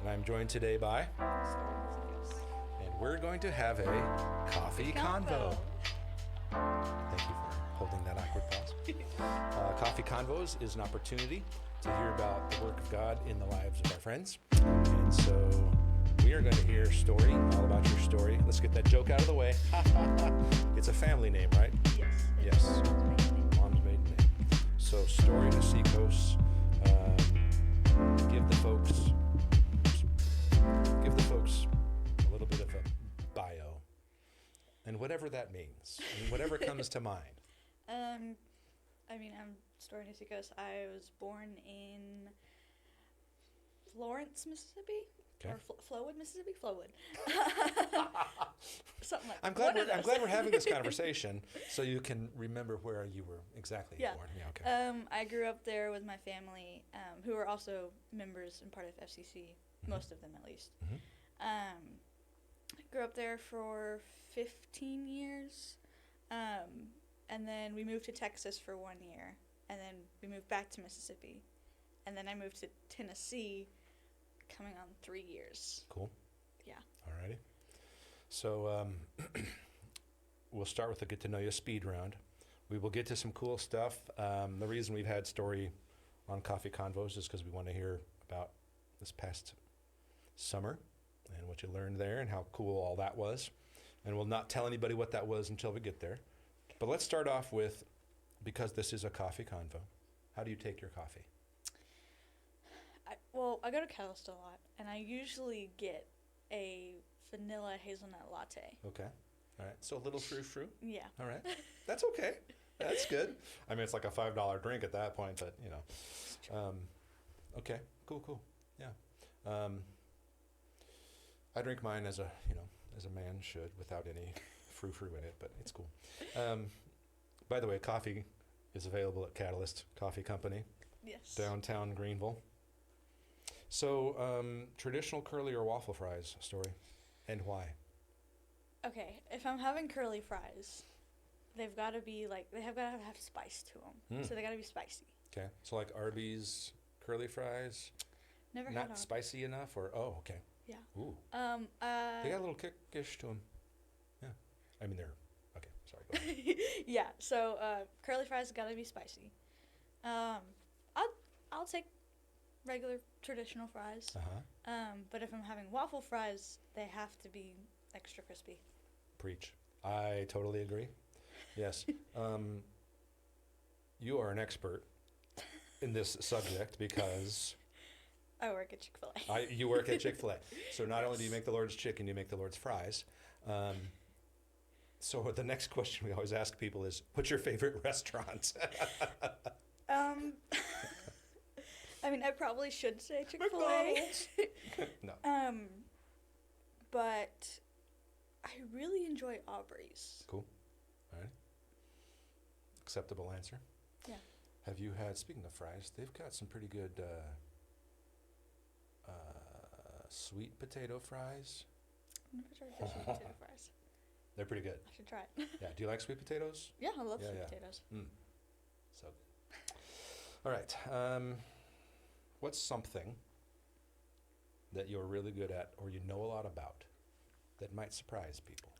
And I'm joined today by, Storey Nasekos. and we're going to have a coffee convo. Thank you for holding that awkward pause. Coffee Convos is an opportunity to hear about the work of God in the lives of our friends. And so we are going to hear Storey, all about your story. Let's get that joke out of the way. It's a family name, right? Yes. Yes. Mom's maiden name. So Storey Nasekos. Give the folks a little bit of a bio, and whatever that means, and whatever comes to mind. I'm Storey Nasekos. I was born in Florence, Mississippi. Okay. Or Flowood, Mississippi? Flowood. Something like that. I'm glad we're having this conversation so you can remember where you were exactly born. Yeah, okay. I grew up there with my family, who are also members and part of FCC, most of them at least. Grew up there for 15 years, and then we moved to Texas for 1 year, and then we moved back to Mississippi, and then I moved to Tennessee, coming on 3 years. Cool. Yeah. Alrighty. So we'll start with a get to know you speed round. We will get to some cool stuff. The reason we've had Storey on Coffee Convos is because we want to hear about this past summer and what you learned there and how cool all that was. And we'll not tell anybody what that was until we get there. But let's start off with, because this is a coffee convo, how do you take your coffee? I go to Catalyst a lot, and I usually get a vanilla hazelnut latte. Okay. All right. So a little frou-frou? Yeah. All right. That's okay. That's good. I mean, it's like a $5 drink at that point, but, you know. Okay. Cool. Yeah. I drink mine as a man should, without any frou-frou in it, but it's cool. By the way, coffee is available at Catalyst Coffee Company. Yes. Downtown Greenville. So, traditional curly or waffle fries, Storey, and why? Okay, if I'm having curly fries, they've got to be they have got to have spice to them. So they got to be spicy. Okay, so like Arby's curly fries, Never had not Arby's. Spicy enough, or okay. Yeah. Ooh. They got a little kickish to them. Yeah. I mean, they're okay. Sorry. Go ahead. Yeah. So curly fries got to be spicy. I'll take regular traditional fries. But if I'm having waffle fries, they have to be extra crispy. Preach. I totally agree. Yes. You are an expert in this subject because I work at Chick-fil-A. you work at Chick-fil-A. So not only do you make the Lord's chicken, you make the Lord's fries. So the next question we always ask people is, what's your favorite restaurant? I mean, I probably should say Chick-fil-A. No. But I really enjoy Aubrey's. Cool. All right. Acceptable answer. Yeah. Have you had, speaking of fries, they've got some pretty good sweet potato fries. I've never tried their sweet potato fries. They're pretty good. I should try it. Yeah. Do you like sweet potatoes? Yeah, I love Yeah, sweet yeah. potatoes. So good. All right. What's something that you're really good at or you know a lot about that might surprise people?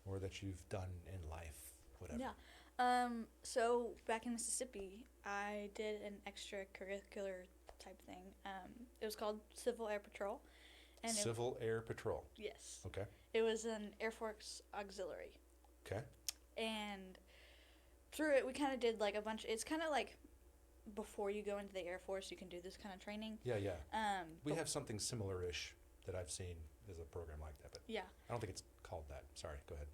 Or that you've done in life, whatever? Yeah. So back in Mississippi, I did an extracurricular type thing. It was called Civil Air Patrol. And Civil Air Patrol. Yes. Okay. It was an Air Force auxiliary. Okay. And through it, we kind of did like a bunch. It's kind of like before you go into the Air Force, you can do this kind of training. Yeah. We have something similar-ish that I've seen as a program like that, but yeah. I don't think it's called that. Sorry, go ahead.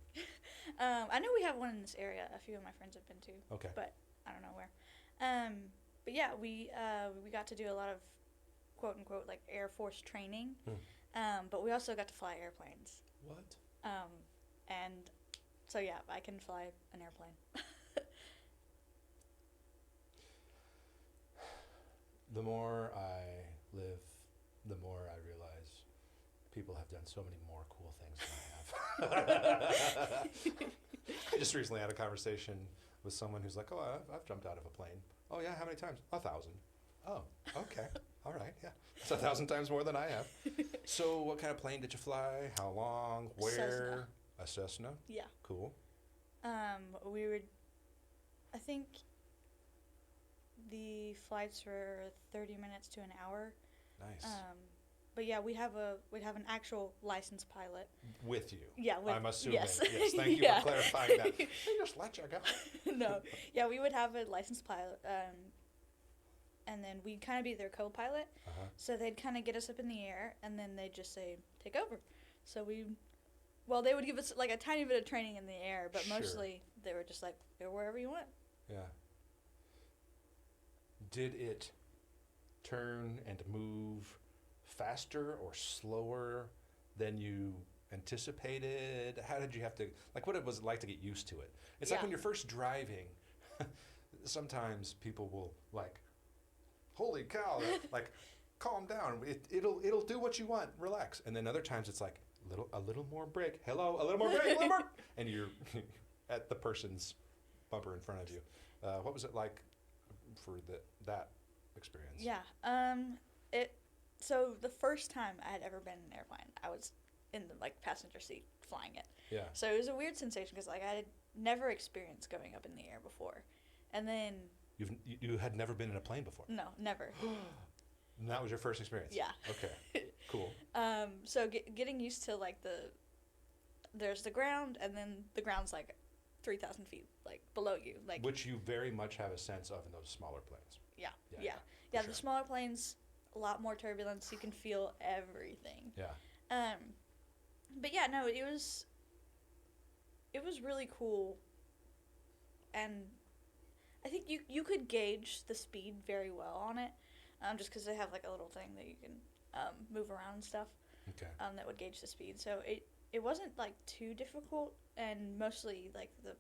I know we have one in this area. A few of my friends have been to. Okay. But I don't know where. But yeah, we got to do a lot of quote unquote like Air Force training. But we also got to fly airplanes. What? And so yeah, I can fly an airplane. The more I live, the more I realize people have done so many more cool things than I have. I just recently had a conversation with someone who's like, oh, I've jumped out of a plane. Oh, yeah, how many times? 1,000. Oh, okay. All right, yeah. That's 1,000 times more than I have. So what kind of plane did you fly? How long? Where? Cessna. A Cessna? Yeah. Cool. We were, I think the flights were 30 minutes to an hour. Nice. But yeah, we'd have an actual licensed pilot. With you? Yeah, I'm assuming. yes. Yes, thank you Yeah. for clarifying that. They just let you go. No, yeah, we would have a licensed pilot, and then we'd kind of be their co-pilot. Uh-huh. So they'd kind of get us up in the air, and then they'd just say, take over. So they would give us like a tiny bit of training in the air, but Sure. mostly they were just like, go wherever you want. Yeah. Did it turn and move faster or slower than you anticipated? How did you have to, like, what was it like to get used to it? It's like Yeah. when you're first driving, sometimes people will like, holy cow, like, calm down. It'll do what you want. Relax. And then other times it's like, a little more brake. Hello, a little more brake, a little more. And you're at the person's bumper in front of you. What was it like for that experience? Yeah. So the first time I had ever been in an airplane, I was in the like passenger seat flying it. Yeah. So it was a weird sensation because like I had never experienced going up in the air before, and then You had never been in a plane before? no, never. And that was your first experience? Yeah. Okay, cool. So getting used to like there's the ground, and then the ground's like 3,000 feet like below you, like Which you very much have a sense of in those smaller planes. yeah. For The sure. smaller planes, a lot more turbulence. You can feel everything. Yeah. But yeah, no, it was really cool, and I think you could gauge the speed very well on it, just because they have like a little thing that you can move around and stuff. Okay. That would gauge the speed. So it wasn't like too difficult, and mostly like the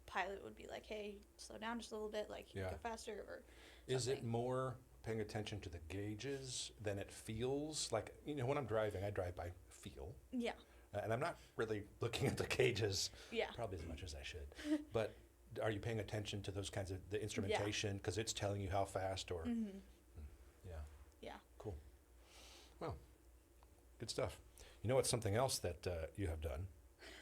pilot would be like, hey, slow down just a little bit, like you Yeah. go faster or Is it something. more paying attention to the gauges than it feels? Like, when I'm driving, I drive by feel. Yeah. And I'm not really looking at the gauges Yeah. probably as much as I should. But are you paying attention to those kinds of the instrumentation because it's telling you how fast or? Mm-hmm. Yeah. Yeah. Cool. Well, good stuff. You know what's something else that you have done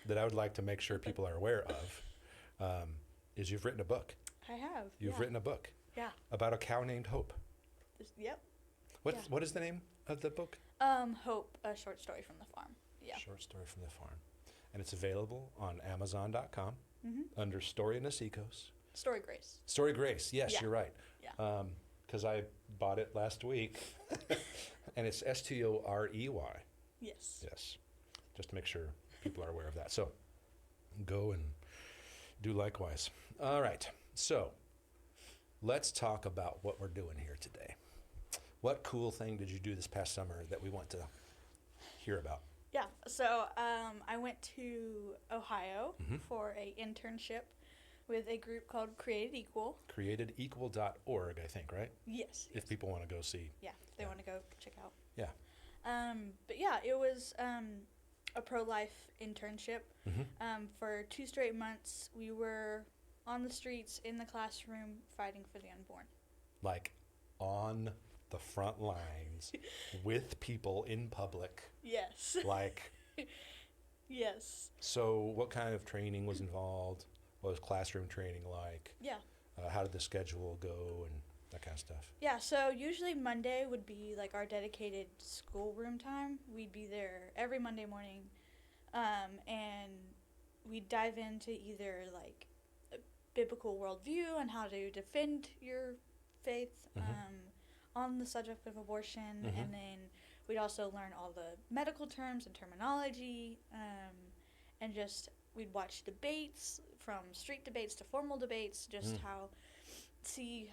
that I would like to make sure people are aware of is you've written a book. I have. You've written a book Yeah. about a cow named Hope. Yep. What is the name of the book? Hope, a short story from the farm. Yeah. Short Story from the Farm. And it's available on Amazon.com Mm-hmm. under Storey Nasekos. Story Grace. Story Grace. Yes, Yeah. you're right. Yeah. Because I bought it last week. And it's Storey. Yes. Yes. Just to make sure people are aware of that. So go and do likewise. All right. So let's talk about what we're doing here today. What cool thing did you do this past summer that we want to hear about? Yeah. So I went to Ohio Mhm. for a internship with a group called Created Equal. CreatedEqual.org, I think, right? Yes. If people want to go see. Yeah. If they Yeah. want to go check out. Yeah. But yeah, it was a pro-life internship. Mm-hmm. For 2 straight months, we were on the streets, in the classroom, fighting for the unborn. Like on the front lines with people in public. Yes. Like, Yes. so what kind of training was involved? What was classroom training like? Yeah. How did the schedule go and that kind of stuff? Yeah, so usually Monday would be like our dedicated schoolroom time. We'd be there every Monday morning, and we'd dive into either like a biblical worldview and how to defend your faith on the subject of abortion, Mhm. and then we'd also learn all the medical terms and terminology, and just we'd watch debates from street debates to formal debates, just see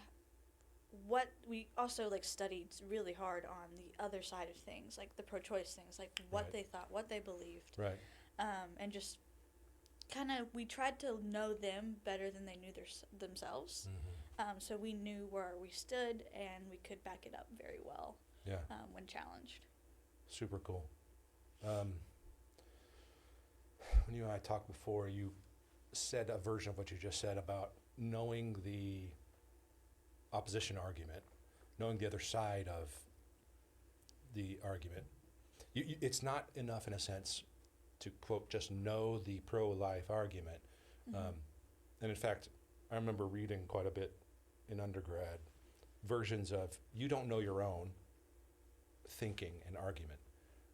what we also like studied really hard on the other side of things, like the pro-choice things, like what Right. they thought, what they believed, Right. and just kind of we tried to know them better than they knew themselves, Mm-hmm. so we knew where we stood and we could back it up very well Yeah. when challenged. Super cool. When you and I talked before, you said a version of what you just said about knowing the opposition argument, knowing the other side of the argument. It's not enough, in a sense, to quote just know the pro-life argument. Mm-hmm. And in fact, I remember reading quite a bit in undergrad versions of you don't know your own thinking and argument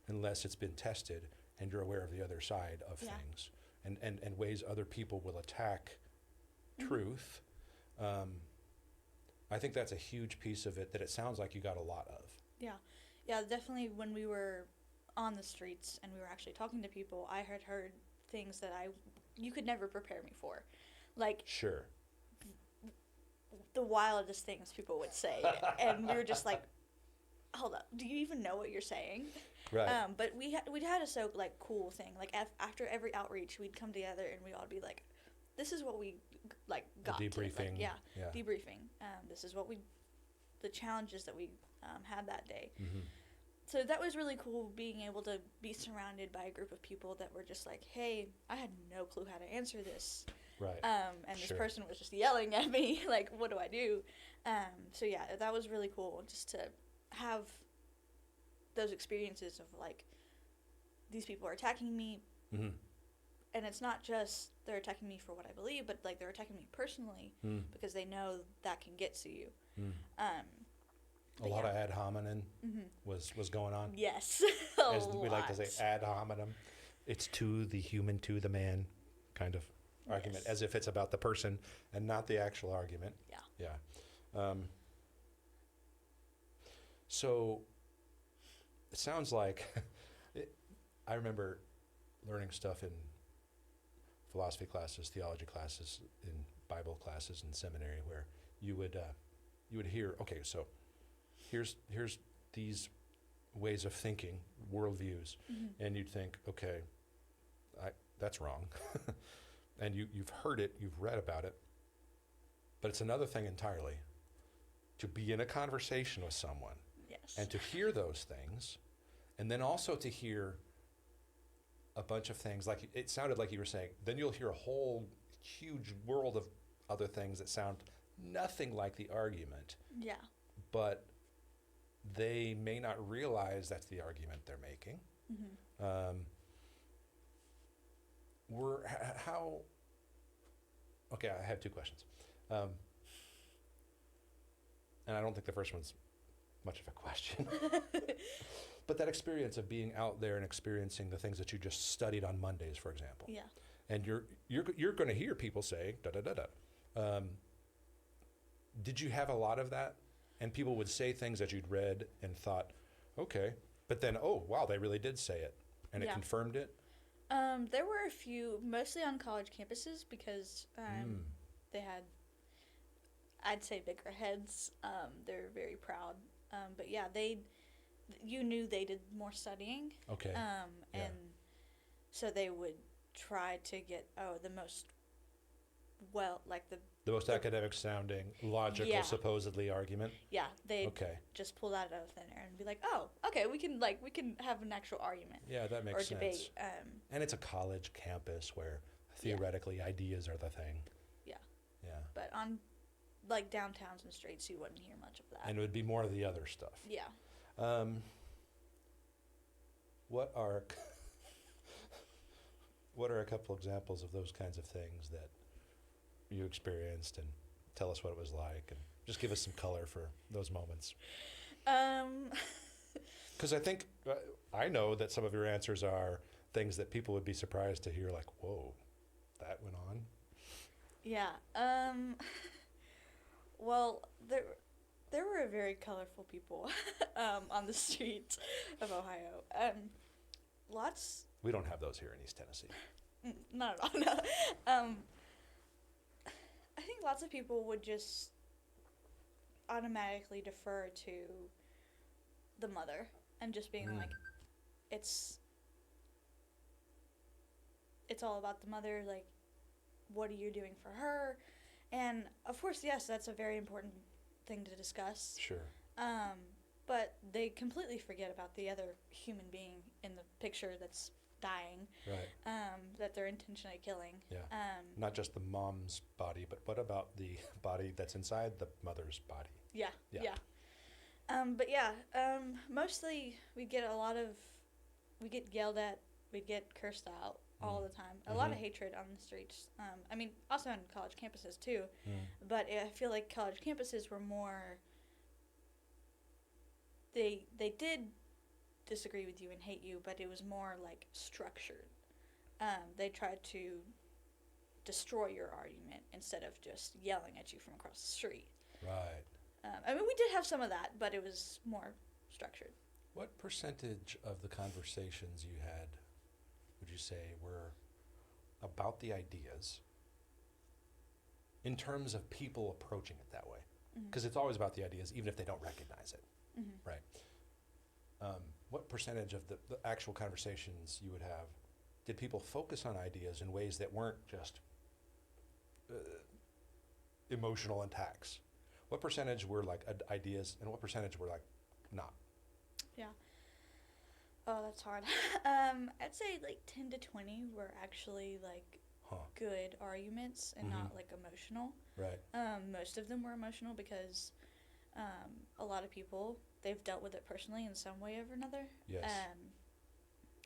unless it's been tested and you're aware of the other side of things and ways other people will attack truth. I think that's a huge piece of it that it sounds like you got a lot of. Yeah, definitely. When we were on the streets and we were actually talking to people, I had heard things that you could never prepare me for, like Sure. the wildest things people would say, and we were just like, hold up, do you even know what you're saying? Right. But we'd had a so like cool thing, like after every outreach we'd come together and we'd all be like, this is what we like got The debriefing. to, like, debriefing. This is what the challenges that we had that day. Mm-hmm. So that was really cool, being able to be surrounded by a group of people that were just like, hey, I had no clue how to answer this. Right. And this person was just yelling at me, like, what do I do? So yeah, that was really cool, just to have those experiences of like, these people are attacking me. Mm-hmm. And it's not just they're attacking me for what I believe, but like they're attacking me personally because they know that can get to you. A lot of ad hominem was going on. Yes. As we like to say, ad hominem. It's to the human, to the man kind of argument, as if it's about the person and not the actual argument. Yeah. So it sounds like I remember learning stuff in philosophy classes, theology classes, in Bible classes in seminary, where you would hear, okay, so here's these ways of thinking, worldviews, and you'd think, okay, that's wrong, and you've heard it, you've read about it, but it's another thing entirely to be in a conversation with someone, and to hear those things, and then also to hear a bunch of things, like it sounded like you were saying, then you'll hear a whole huge world of other things that sound nothing like the argument. Yeah. But they may not realize that's the argument they're making. Okay, I have two questions. And I don't think the first one's much of a question. But that experience of being out there and experiencing the things that you just studied on Mondays, for example. Yeah. And you're going to hear people say da da da da. Did you have a lot of that? And people would say things that you'd read and thought, okay, but then oh wow, they really did say it, and it confirmed it. There were a few, mostly on college campuses, because they had, I'd say, bigger heads. They're very proud. But yeah, you knew they did more studying. Okay. And so they would try to get the most the most academic sounding, logical, supposedly argument. Yeah, they just pull that out of thin air and be like, oh, okay, we can have an actual argument. Yeah, that makes sense. Or debate. And it's a college campus where theoretically ideas are the thing. Yeah. Yeah. But on like downtowns and streets, you wouldn't hear much of that. And it would be more of the other stuff. Yeah. What are a couple examples of those kinds of things that you experienced, and tell us what it was like, and just give us some color for those moments. Because I think I know that some of your answers are things that people would be surprised to hear, like, whoa, that went on. Yeah. Well, there were very colorful people on the streets of Ohio. Lots. We don't have those here in East Tennessee. Not at all. No. I think lots of people would just automatically defer to the mother and just being like, it's all about the mother. Like, what are you doing for her? And of course, yes, that's a very important thing to discuss. Sure. But they completely forget about the other human being in the picture that's dying. Right. That they're intentionally killing. Yeah. Not just the mom's body, but what about the body that's inside the mother's body? Yeah. Yeah. But yeah, mostly we get yelled at, we get cursed out all the time. A lot of hatred on the streets. I mean, also on college campuses too. But I feel like college campuses were more. They did disagree with you and hate you, but it was more like structured. They tried to destroy your argument instead of just yelling at you from across the street. Right. I mean, we did have some of that, but it was more structured. What percentage of the conversations you had, would you say, were about the ideas in terms of people approaching it that way? Because it's always about the ideas, even if they don't recognize it, right? What percentage of the actual conversations you would have, did people focus on ideas in ways that weren't just emotional attacks? What percentage were like ideas, and what percentage were like not? Yeah. Oh, that's hard. I'd say like 10 to 20 were actually like good arguments and not like emotional. Right. Most of them were emotional because a lot of people, they've dealt with it personally in some way or another. Yes.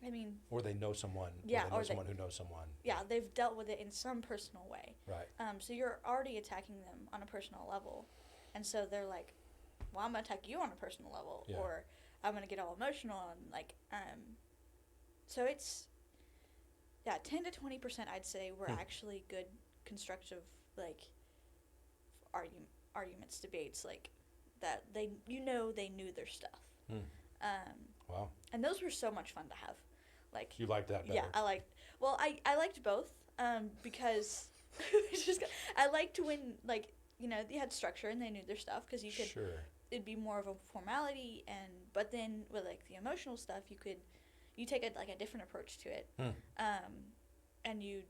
I mean, or they know someone. Yeah, or they know someone who knows someone. Yeah, they've dealt with it in some personal way. Right. So you're already attacking them on a personal level, and so they're like, "Well, I'm gonna attack you on a personal level," or "I'm gonna get all emotional," and like, so it's 10 to 20% I'd say were actually good, constructive, like arguments, debates, like that they knew their stuff. Wow. And those were so much fun to have. Like, you liked that better? Yeah, I liked both because I liked when, like, they had structure and they knew their stuff, because you could, it'd be more of a formality, but then with like the emotional stuff, you take a different approach to it, and you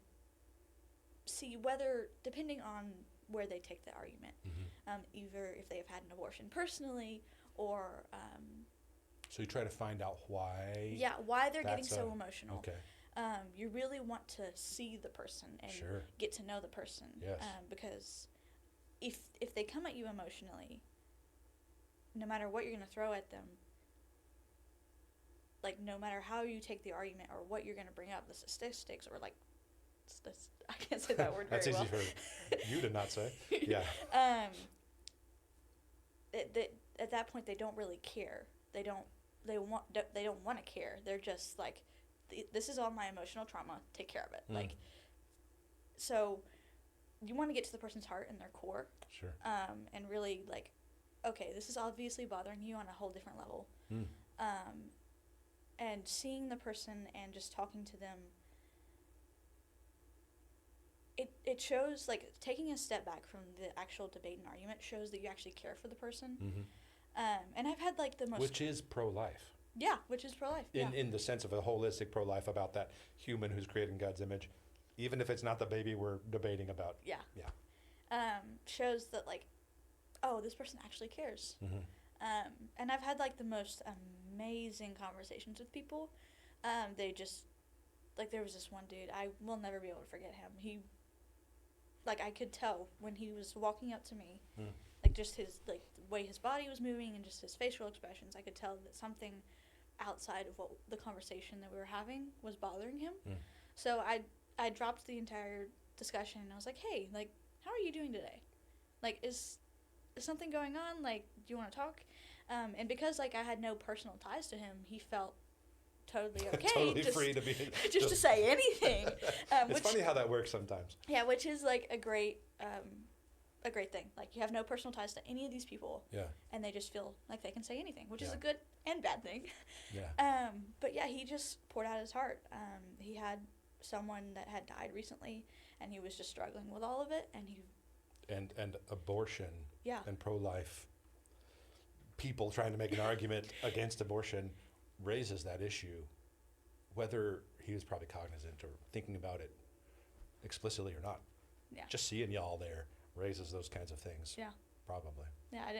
see whether, depending on where they take the argument, either if they have had an abortion personally, or so you try to find out why. Yeah, why they're getting so emotional. Okay. You really want to see the person and get to know the person. Yes. Because if they come at you emotionally, no matter what you're going to throw at them, like no matter how you take the argument or what you're going to bring up, the statistics or like, I can't say that word very well. That's easy for you to not say. Yeah. At that point, they don't really care. They don't want to care. They're just like, this is all my emotional trauma. Take care of it. Like, so you want to get to the person's heart and their core. Sure. And really like, okay, this is obviously bothering you on a whole different level. And seeing the person and just talking to them, it shows, like, taking a step back from the actual debate and argument shows that you actually care for the person. And I've had like the most... Which is pro-life. Yeah, which is pro-life. In the sense of a holistic pro-life, about that human who's created in God's image, even if it's not the baby we're debating about. Yeah. Shows that, like, oh, this person actually cares. And I've had like the most amazing conversations with people. They just, like, there was this one dude, I will never be able to forget him. He, like, I could tell when he was walking up to me, like, just his, like, the way his body was moving and just his facial expressions, I could tell that something outside of what the conversation that we were having was bothering him. So I dropped the entire discussion and I was like, hey, like, how are you doing today? Like, is something going on? Like, do you want to talk? And because, like, I had no personal ties to him, he felt totally okay. Totally free to be... just to say anything. It's funny how that works sometimes. Yeah, which is, like, a great thing. Like, you have no personal ties to any of these people. Yeah. And they just feel like they can say anything, which is a good and bad thing. Yeah. But, yeah, he just poured out his heart. He had someone that had died recently, and he was just struggling with all of it, and he... And abortion. Yeah. And pro-life people trying to make an argument against abortion raises that issue, whether he was probably cognizant or thinking about it explicitly or not. Yeah. Just seeing y'all there raises those kinds of things. Yeah. Probably. Yeah, I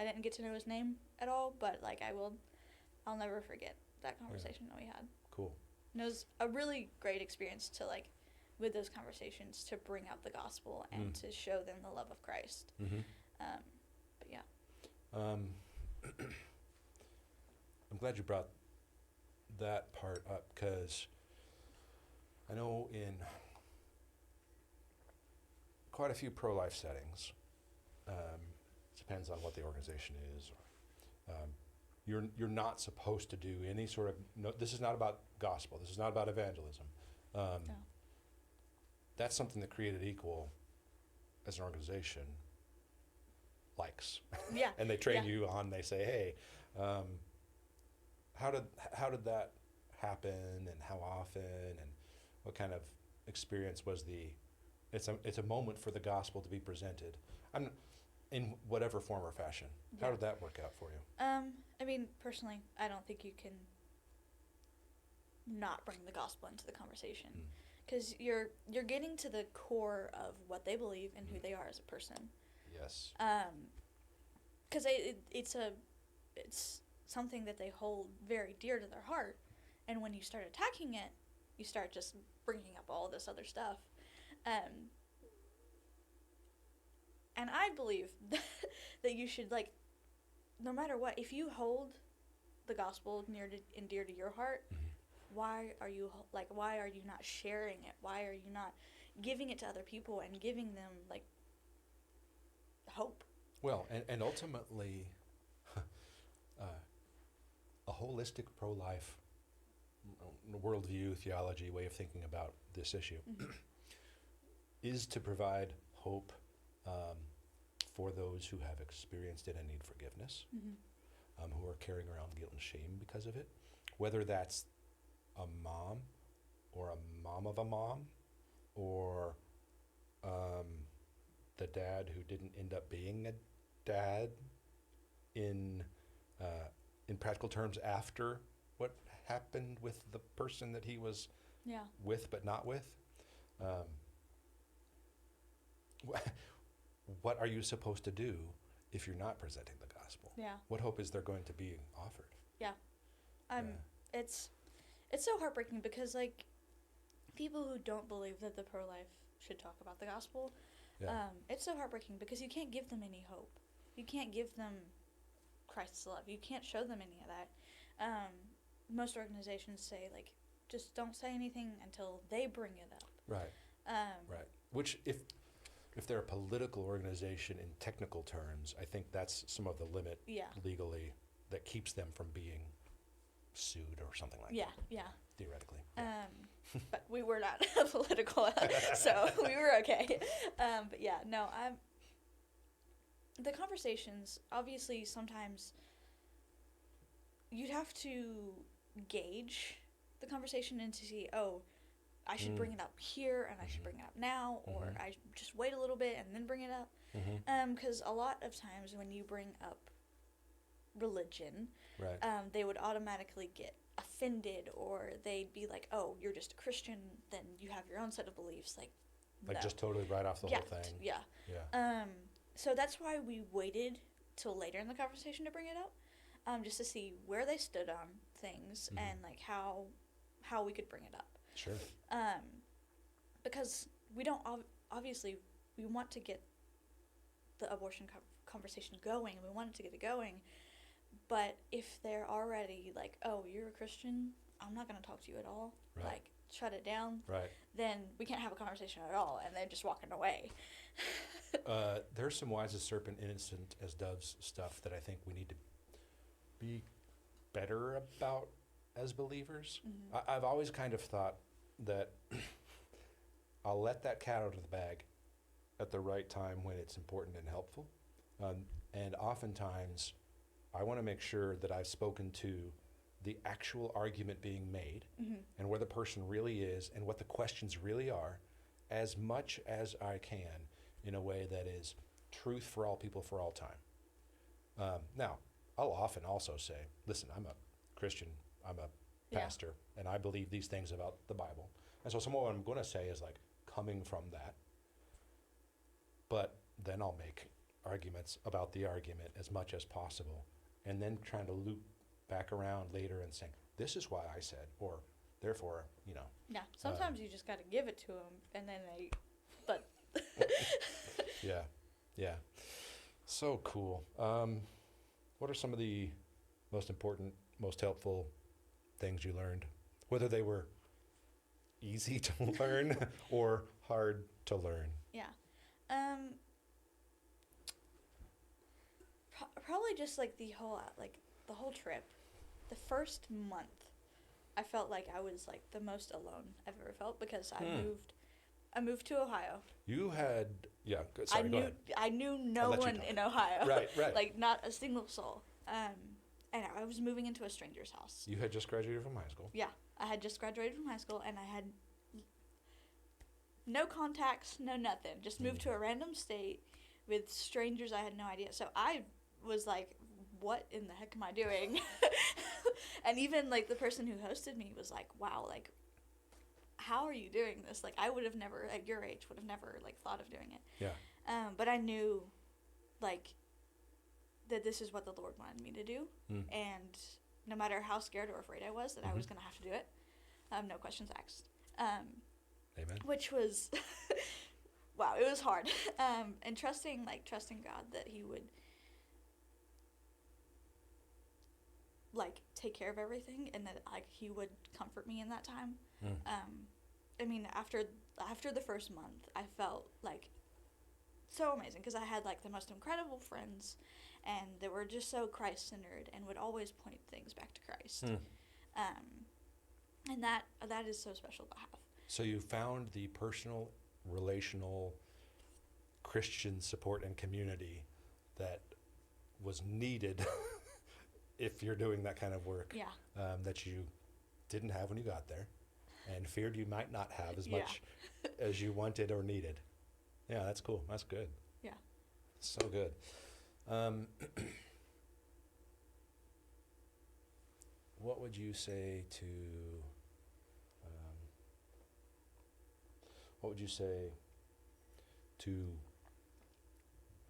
didn't get to know his name at all, but, like, I'll never forget that conversation that we had. Cool. And it was a really great experience to, like, with those conversations, to bring out the gospel and to show them the love of Christ. But yeah. I'm glad you brought that part up, because I know in quite a few pro-life settings, depends on what the organization is. You're not supposed to do any sort of. No, this is not about gospel. This is not about evangelism. No. That's something that Created Equal, as an organization, likes. Yeah. And they train Yeah. you on. They say, hey, how did that happen, and how often, and what kind of experience was the? It's a moment for the gospel to be presented. In whatever form or fashion. How Yeah. did that work out for you? I mean, personally, I don't think you can not bring the gospel into the conversation, because you're getting to the core of what they believe and who they are as a person. Yes. Because it's something that they hold very dear to their heart, and when you start attacking it, you start just bringing up all this other stuff. And I believe that you should, like, no matter what, if you hold the gospel near and dear to your heart, why are you not sharing it? Why are you not giving it to other people and giving them, like, hope? Well, and ultimately, a holistic pro-life worldview, theology, way of thinking about this issue is to provide hope for those who have experienced it and need forgiveness, who are carrying around guilt and shame because of it, whether that's a mom or a mom of a mom, or the dad who didn't end up being a dad in practical terms after what happened with the person that he was with but not with. What are you supposed to do if you're not presenting the gospel? Yeah. What hope is there going to be offered? Yeah. It's so heartbreaking, because, like, people who don't believe that the pro-life should talk about the gospel, it's so heartbreaking because you can't give them any hope. You can't give them Christ's love. You can't show them any of that. Most organizations say, like, just don't say anything until they bring it up. Right. Right. Which, if they're a political organization in technical terms, I think that's some of the limit legally that keeps them from being sued or something like that. Yeah. Theoretically. But we were not political, so we were okay. But yeah, no, the conversations, obviously, sometimes you'd have to gauge the conversation and to see, I should bring it up here, and I should bring it up now, or I should just wait a little bit and then bring it up. Because a lot of times when you bring up religion, they would automatically get offended, or they'd be like, oh, you're just a Christian, then you have your own set of beliefs. Like no. Just totally write off the whole thing. Yeah. So that's why we waited till later in the conversation to bring it up, just to see where they stood on things and, like, how we could bring it up. Sure. Because we don't, obviously, we want to get the abortion conversation going, and we want to get it going, but if they're already like, oh, you're a Christian, I'm not going to talk to you at all, like, shut it down, then we can't have a conversation at all, and they're just walking away. There's some wise as serpent, innocent as doves stuff that I think we need to be better about as believers. I've always kind of thought that I'll let that cat out of the bag at the right time when it's important and helpful. And oftentimes, I want to make sure that I've spoken to the actual argument being made and where the person really is and what the questions really are, as much as I can, in a way that is truth for all people for all time. Now, I'll often also say, listen, I'm a Christian, I'm a pastor, and I believe these things about the Bible. And so some of what I'm going to say is, like, coming from that. But then I'll make arguments about the argument as much as possible, and then trying to loop back around later and saying, this is why I said, or therefore, you know. Yeah, sometimes you just got to give it to them, and then but. Yeah. So cool. What are some of the most important, most helpful things you learned? Whether they were easy to learn or hard to learn? Yeah. Probably just like the whole trip. The first month, I felt like I was like the most alone I've ever felt because I moved to Ohio. You had, yeah, sorry, go ahead. I knew no one in Ohio. Right. Like not a single soul. And I was moving into a stranger's house. You had just graduated from high school. Yeah, I had just graduated from high school, and I had no contacts, no nothing. Just moved to a random state with strangers I had no idea. So I was like, what in the heck am I doing? And even like the person who hosted me was like, wow, like, how are you doing this? Like, I would have never, at your age, would have never like thought of doing it. Yeah. But I knew, like, that this is what the Lord wanted me to do, and no matter how scared or afraid I was, that I was gonna have to do it. No questions asked. Amen. Which was, wow, it was hard. And trusting God that He would, like, take care of everything, and that like He would comfort me in that time. I mean, after the first month, I felt like so amazing because I had like the most incredible friends, and they were just so Christ-centered and would always point things back to Christ. And that is so special to have. So you found the personal, relational, Christian support and community that was needed if you're doing that kind of work. Yeah. That you didn't have when you got there, and feared you might not have as much as you wanted or needed. Yeah, that's cool. That's good. Yeah. So good. What would you say to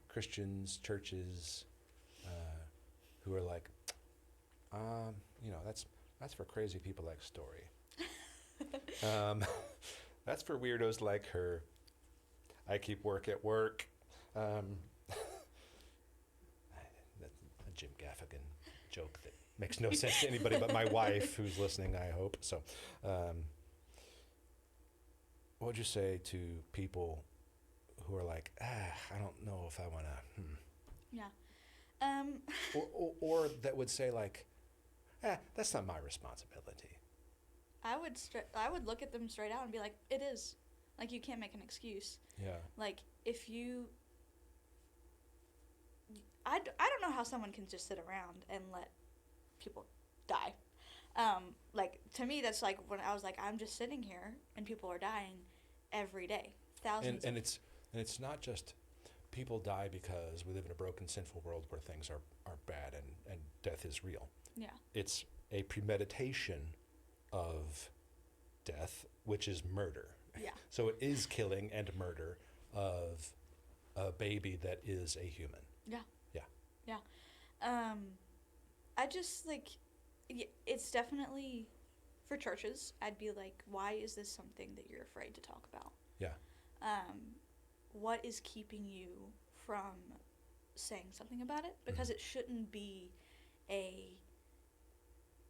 Christians, churches who are like, that's for crazy people like Storey. That's for weirdos like her. I keep work at work. That's a Jim Gaffigan joke that makes no sense to anybody but my wife who's listening, I hope. So, what would you say to people who are like, I don't know if I want to, Yeah. or that would say like, that's not my responsibility. I would look at them straight out and be like, it is. Like, you can't make an excuse. Yeah. Like, if you... I don't know how someone can just sit around and let people die. Like, to me, that's like when I was like, I'm just sitting here and people are dying every day. Thousands. And it's not just people die because we live in a broken, sinful world where things are bad and death is real. Yeah. It's a premeditation of death, which is murder. Yeah. So it is killing and murder of a baby that is a human. Yeah. Yeah. Yeah. I just, like, it's definitely, for churches, I'd be like, why is this something that you're afraid to talk about? Yeah. What is keeping you from saying something about it? Because it shouldn't be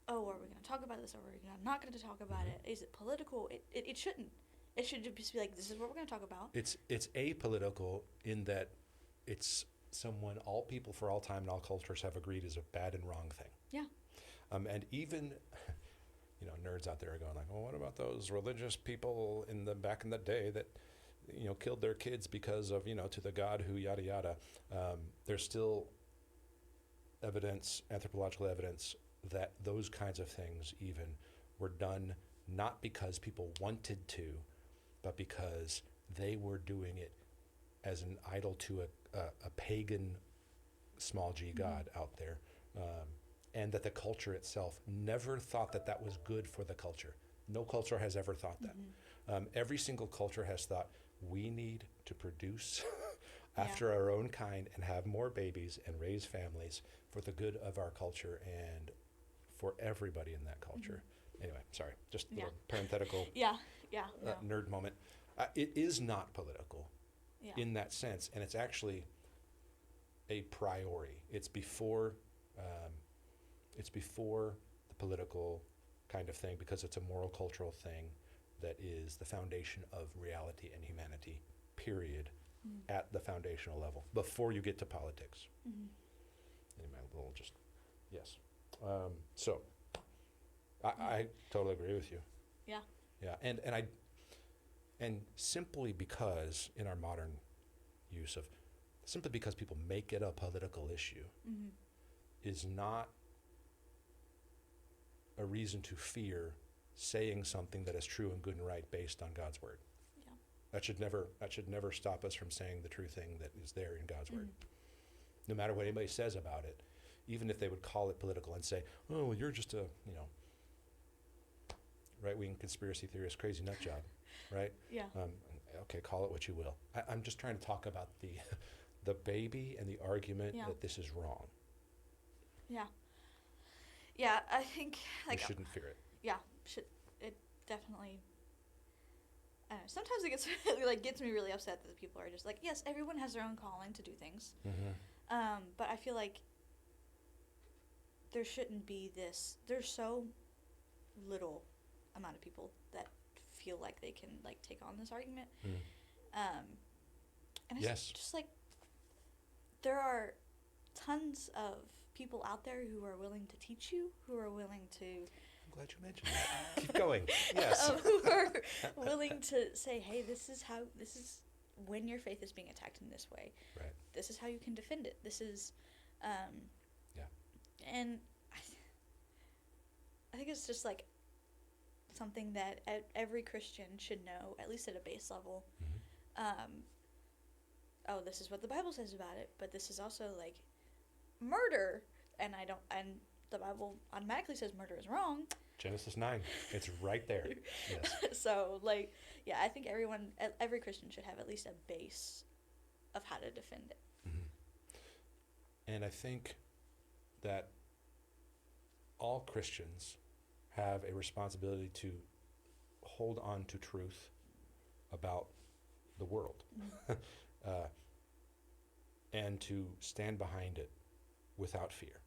are we going to talk about this, or are we not going to talk about it? Is it political? It shouldn't. It should just be like, this is what we're going to talk about. It's apolitical in that it's someone all people for all time and all cultures have agreed is a bad and wrong thing. Yeah. And even, nerds out there are going like, well, what about those religious people back in the day that, killed their kids because of, to the God who yada yada. There's still evidence, anthropological evidence, that those kinds of things even were done not because people wanted to, but because they were doing it as an idol to a pagan small g god out there, and that the culture itself never thought that was good for the culture. No culture has ever thought that. Every single culture has thought, we need to produce after our own kind and have more babies and raise families for the good of our culture and for everybody in that culture. Anyway, sorry, just a little parenthetical nerd moment. It is not political in that sense, and it's actually a priori. It's before It's before the political kind of thing, because it's a moral cultural thing that is the foundation of reality and humanity, period, at the foundational level, before you get to politics. Anyway, we'll just, yes. So, I totally agree with you. Yeah. Yeah, and simply because in our modern use of, simply because people make it a political issue is not a reason to fear saying something that is true and good and right based on God's word. Yeah. That should never stop us from saying the true thing that is there in God's word. No matter what anybody says about it, even if they would call it political and say, "Oh, well, you're just a, right-wing conspiracy theorist, crazy nut job," right? Yeah. Okay, call it what you will. I'm just trying to talk about the baby and the argument that this is wrong. Yeah. Yeah, I think We shouldn't fear it. Yeah, it definitely. I don't know, sometimes it gets me really upset that people are just like, yes, everyone has their own calling to do things, but I feel like there shouldn't be this. There's so little amount of people that feel like they can take on this argument, and it's just like there are tons of people out there who are willing to teach you, who are willing to. I'm glad you mentioned that. Keep going. Yes. Who are willing to say, hey, this is when your faith is being attacked in this way. Right. This is how you can defend it. This is, and I think it's just like something that every Christian should know, at least at a base level. Oh, this is what the Bible says about it, but this is also like murder, and the Bible automatically says murder is wrong. Genesis 9. It's right there. Yes. So, I think every Christian should have at least a base of how to defend it. And I think that all Christians have a responsibility to hold on to truth about the world and to stand behind it without fear,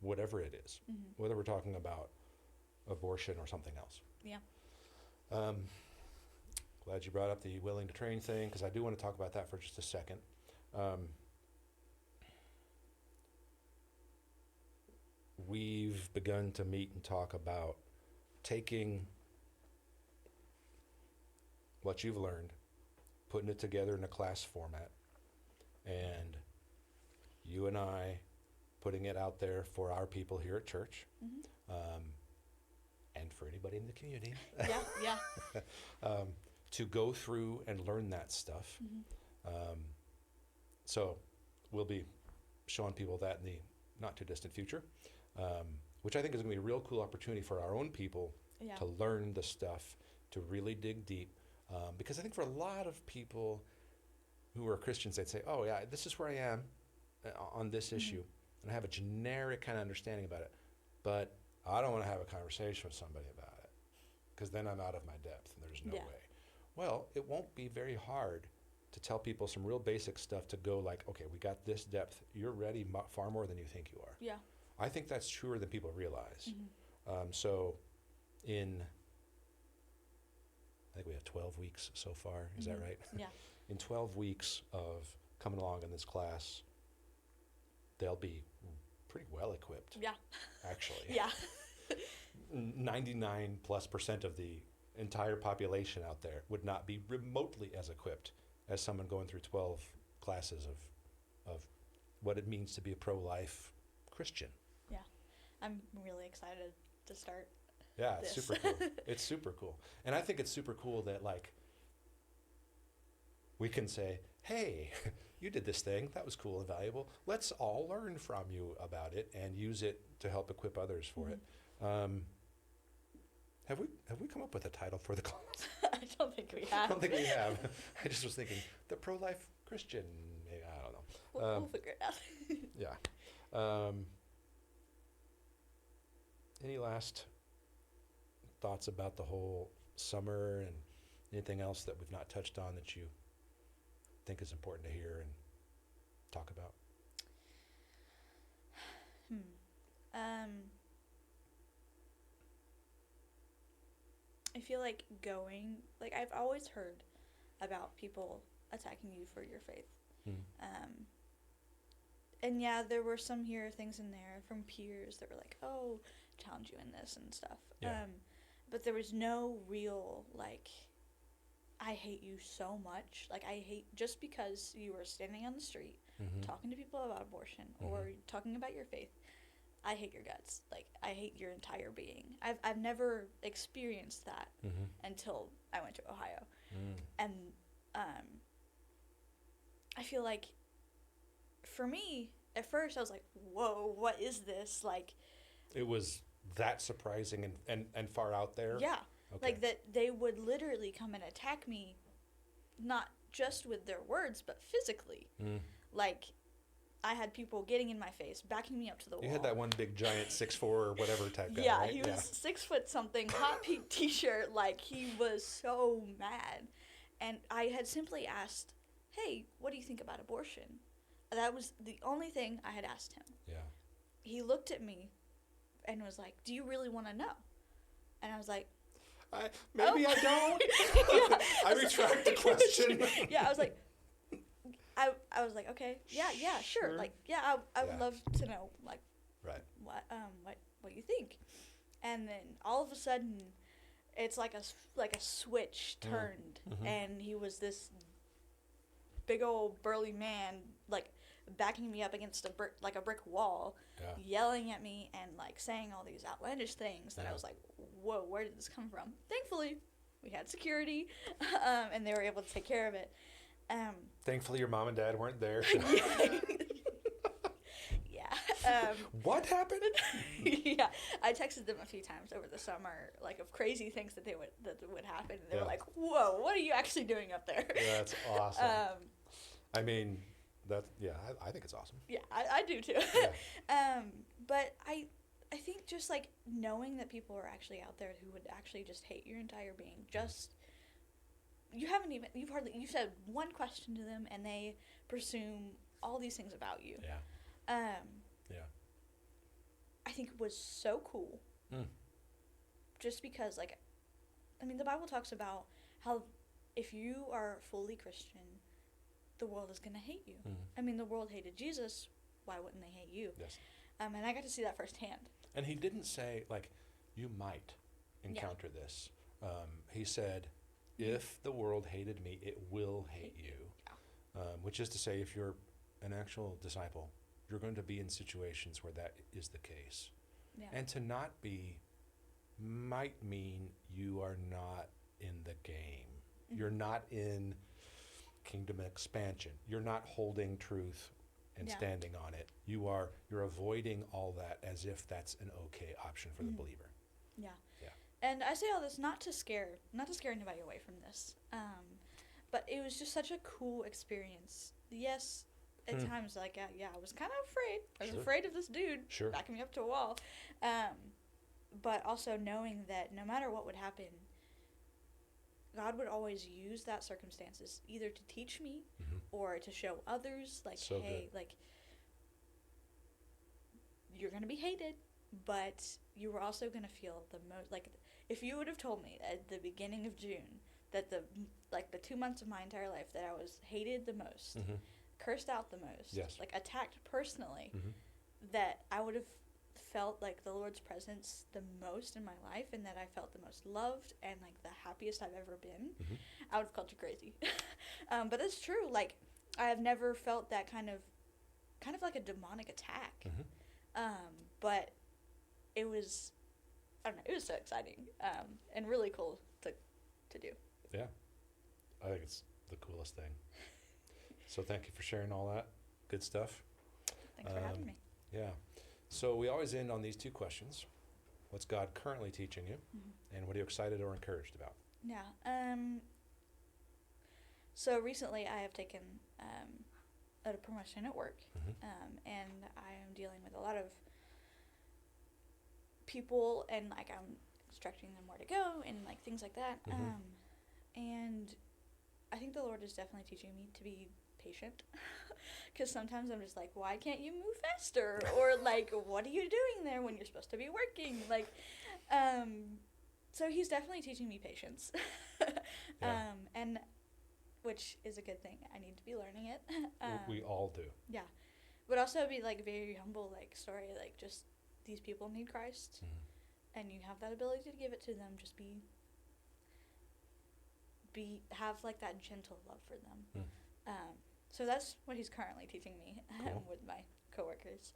whatever it is, whether we're talking about abortion or something else. Yeah. Glad you brought up the willing to train thing, because I do want to talk about that for just a second. We've begun to meet and talk about taking what you've learned, putting it together in a class format, and you and I putting it out there for our people here at church, and for anybody in the community. To go through and learn that stuff. So we'll be showing people that in the not too distant future, which I think is going to be a real cool opportunity for our own people to learn the stuff, to really dig deep. Because I think for a lot of people who are Christians, they'd say, oh yeah, this is where I am on this issue. And I have a generic kind of understanding about it. But I don't want to have a conversation with somebody about it, because then I'm out of my depth and there's no way. Well, it won't be very hard to tell people some real basic stuff to go like, okay, we got this depth. You're ready far more than you think you are. Yeah. I think that's truer than people realize. So I think we have 12 weeks so far. Is that right? Yeah. In 12 weeks of coming along in this class, they'll be pretty well equipped. Yeah. Actually. Yeah. 99+% of the entire population out there would not be remotely as equipped as someone going through 12 classes of what it means to be a pro-life Christian. Yeah. I'm really excited to start. Yeah, it's super cool. It's super cool. And I think it's super cool that we can say, hey, you did this thing. That was cool and valuable. Let's all learn from you about it and use it to help equip others for it. Have we come up with a title for the class? I don't think we have. I don't think we have. I just was thinking, the pro-life Christian. I don't know. We'll figure it out. Yeah. Any last thoughts about the whole summer and anything else that we've not touched on that you think is important to hear and talk about? I feel like I've always heard about people attacking you for your faith. And yeah, there were some things in there from peers that were like, oh, challenge you in this and stuff. Yeah. But there was no real, I hate you so much. I hate just because you were standing on the street talking to people about abortion or talking about your faith. I hate your guts. I hate your entire being. I've never experienced that until I went to Ohio. And I feel like for me, at first I was like, whoa, what is this? It was that surprising and far out there? Yeah. Okay. That they would literally come and attack me, not just with their words, but physically. I had people getting in my face, backing me up to the wall. You had that one big giant 6'4" or whatever type guy, yeah, right? he was 6 foot something, hot pink t-shirt. He was so mad. And I had simply asked, hey, what do you think about abortion? That was the only thing I had asked him. Yeah. He looked at me and was like, do you really want to know? And I was like, I don't. Yeah. I retract the question. Yeah, I was like, I was like, okay, yeah, sure. I would love to know, right. what you think. And then all of a sudden, it's like a switch turned, and he was this big old burly man, backing me up against a brick wall, yelling at me and saying all these outlandish things that I was like, whoa, where did this come from? Thankfully, we had security, and they were able to take care of it. Thankfully, your mom and dad weren't there. Yeah. What happened? Yeah, I texted them a few times over the summer, of crazy things that would happen. And they were like, "Whoa, what are you actually doing up there?" Yeah, that's awesome. I mean, I think it's awesome. Yeah, I do too. Yeah. But I think just knowing that people are actually out there who would actually just hate your entire being, you've said one question to them and they presume all these things about you. Yeah. I think it was so cool. Just because, the Bible talks about how if you are fully Christian, the world is going to hate you. The world hated Jesus. Why wouldn't they hate you? Yes. And I got to see that firsthand. And he didn't say, you might encounter this. He said, if the world hated me, it will hate you. Yeah. Which is to say, if you're an actual disciple, you're going to be in situations where that is the case. Yeah. And to not be might mean you are not in the game. You're not in kingdom expansion. You're not holding truth and standing on it. You're avoiding all that as if that's an okay option for the believer. Yeah. Yeah. And I say all this not to scare anybody away from this. But it was just such a cool experience. Yes, at times, I was kind of afraid. I was afraid of this dude backing me up to a wall. But also knowing that no matter what would happen, God would always use that circumstances either to teach me or to show others, hey, you're going to be hated, but you were also going to feel the most, if you would have told me at the beginning of June that the 2 months of my entire life that I was hated the most, cursed out the most, attacked personally, that I would have felt the Lord's presence the most in my life, and that I felt the most loved and the happiest I've ever been, I would have called you crazy. But it's true. I have never felt that kind of like a demonic attack. But it was, I don't know, it was so exciting, and really cool to do. Yeah. I think it's the coolest thing. So thank you for sharing all that good stuff. Thanks for having me. Yeah. So we always end on these two questions. What's God currently teaching you? And what are you excited or encouraged about? Yeah. So recently I have taken a promotion at work, and I am dealing with a lot of people, and I'm instructing them where to go and things like that. And I think the Lord is definitely teaching me to be patient. Because sometimes I'm just like, why can't you move faster? Or like, what are you doing there when you're supposed to be working? Like, so he's definitely teaching me patience. Yeah. And which is a good thing. I need to be learning it. We all do. Yeah. But also be like very humble, like Story, like just these people need Christ, and you have that ability to give it to them. Just have like that gentle love for them. So that's what he's currently teaching me Cool. with my coworkers.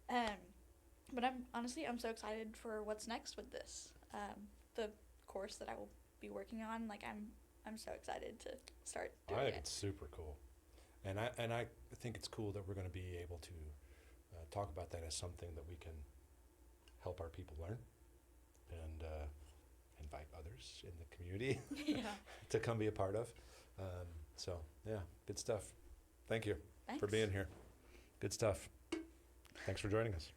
But I'm so excited for what's next with this. The course that I will be working on, like I'm so excited to start doing I think it. it's super cool, and I think it's cool that we're going to be able to talk about that as something that we can help our people learn, and invite others in the community Yeah. to come be a part of. So yeah, good stuff. Thank you Thanks. for being here. Good stuff. Thanks for joining us.